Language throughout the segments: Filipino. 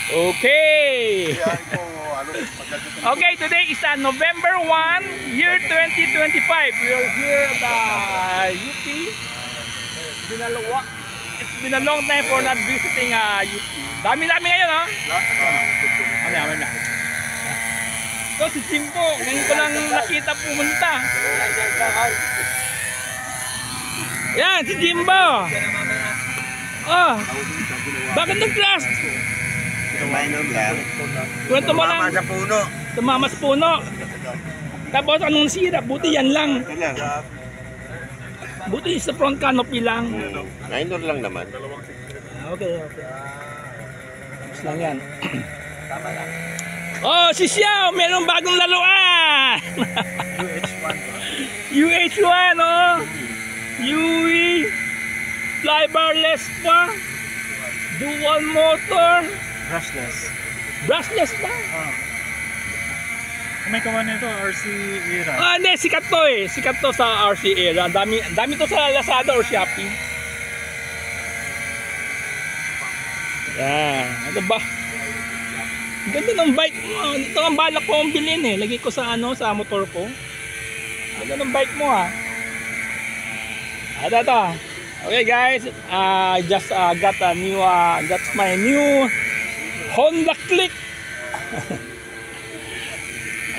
Okay. Okay, today is November 1, year 2025. We are here at UP. It's been a long time for not visiting UP. Dami-dami ngayon, ha? Dami na. Ito si Simpo, ngayon ko lang nakita pumunta. Yan, si Jimbo. Oh, bakit nag-class? Minor lang. Kwento mo lang. Tumama sa puno. Tumama sa puno. Tapos anong sira? Buti yan lang. Buti sa front canopy lang. Minor lang naman. Okay. Tapos lang yan. Oh, si Xiao, meron bagong laruan. UH1, oh. UE. Flybarless pa. Dual motor. Brushless pa? May kawan nito, RC Era. Hindi, sikat to eh. Sikat to sa RC Era. Dami to sa Lazada or Shopee. Yan. Ano ba? Ganda ng bike mo. Ito ang balak ko ang bilhin eh. Lagi ko sa sa motor ko. Ganda ng bike mo ha. Ito. Okay guys, just got a new, that's my new Honda Click.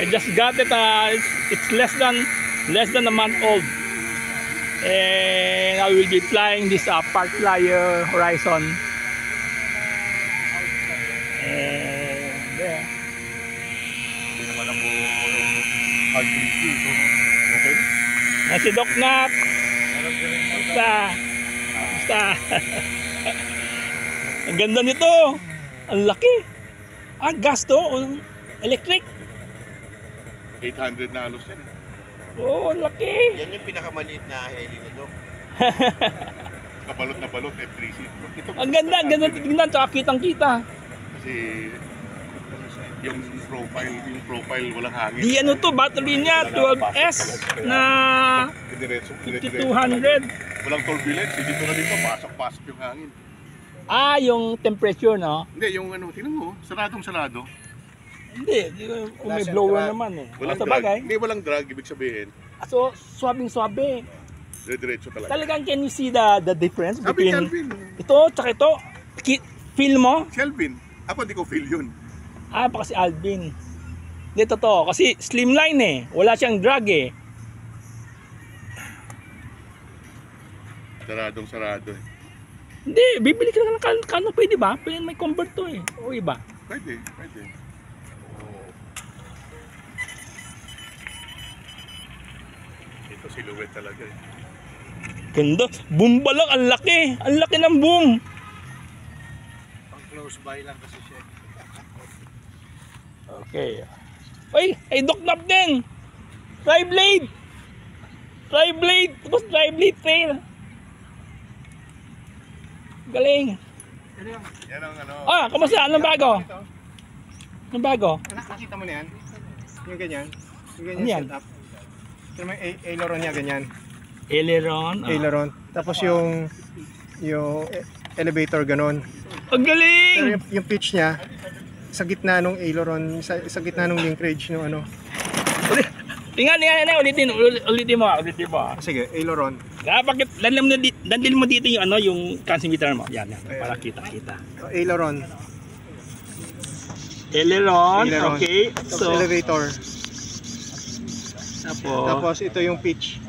I just got it. It's less than a month old, and I will be flying this Park Flyer Horizon. And there. Okay. Si Doc Nat. Basta. Ang ganda nito. Ang laki. Gas to. Electric. 800 na halos yan. Oh, ang laki. Yan yung pinakamaliit na heli nito. Kabalot na balot, F3C. Ang ganda tignan. Tsaka kitang-kita. Kasi yung profile walang hangin. Di ano to, battery niya 12S na 5200. Walang turbulence, dito na dito, pasok-pasok yung hangin. Yung temperature, no? Hindi, yung tingnan mo, saradong-sarado. Hindi, kung may blower naman eh. Walang Sa drag. bagay. Hindi, walang drag, ibig sabihin. So, swabing-swabe. Diretso talaga. Talagang can you see the difference Sabi between Kelvin. ito tsaka ito? Feel mo? Kelvin. Ako hindi ko feel yun. Baka si Alvin. Hindi, totoo. Kasi slimline eh. Wala siyang drag eh. Saradong-sarado eh. Hindi, bibili ka lang ng canopy, di ba? Pwede may convert to eh. O iba? Pwede. Ito silhouette talaga eh. Ganda. Boom ba lang? Ang laki. Ang laki ng boom. Pang close by lang kasi siya. Okay. Ay, Doc Nap din. Tri-blade. Tapos tri-blade fail. Galing. Yan ang ano. Kamusta? Anong bago? Anong bago? Nakita mo na yan? Yung ganyan? Yung Ano yan? setup. Ito may aileron niya, ganyan. Aileron. Tapos yung elevator ganon. Ang galing! Pero yung pitch niya sa gitna nung aileron, sa gitna nung linkage no ano. Tingnan, ulitin mo. Sige, aileron. Bakit dandil mo dito yung yung transmitter mo. Yan, para kita. Aileron. Aileron, okay. Tapos So, elevator. tapos Tapos ito yung pitch.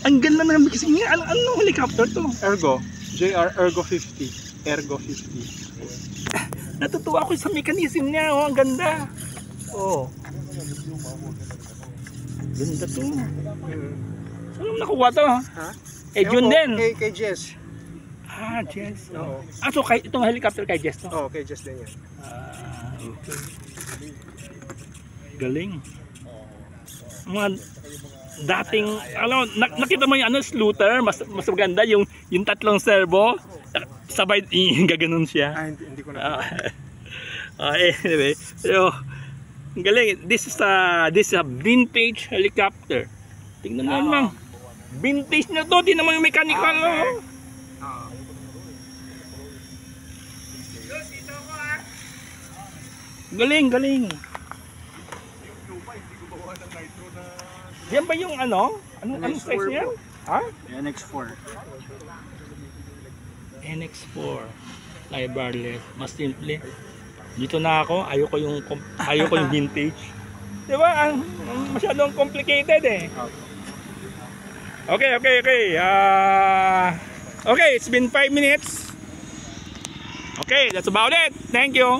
ang ganda ng kasi anong helicopter to? Ergo. JR Ergo 50. Ergo 50. Natutuwa ako sa mechanism niya, ang ganda. Ganda to. Saan mo nakuha to? Ha? June din. Kay Jess. Jess. Oo. So itong helicopter kay Jess to? Oo, kay Jess din yan. Okay. Galing. Mga dating, nakita mo yung slooter, mas maganda yung tatlong servo, sabay gaganon siya. Hindi ko na. Anyway, so galing. This is a vintage helicopter. Tingnan mo naman. Vintage na to, tingnan mo yung mechanical. Galing, galing. Yung lupa, hindi ko bawa ng nitro na... Yan ba yung ano? Anong size niya? Ha? NX4. NX4. Fly barless. Mas simple. Dito na ako. Ayoko yung vintage. Di ba? Masyadong complicated eh. Okay. Okay, it's been 5 minutes. Okay, that's about it. Thank you.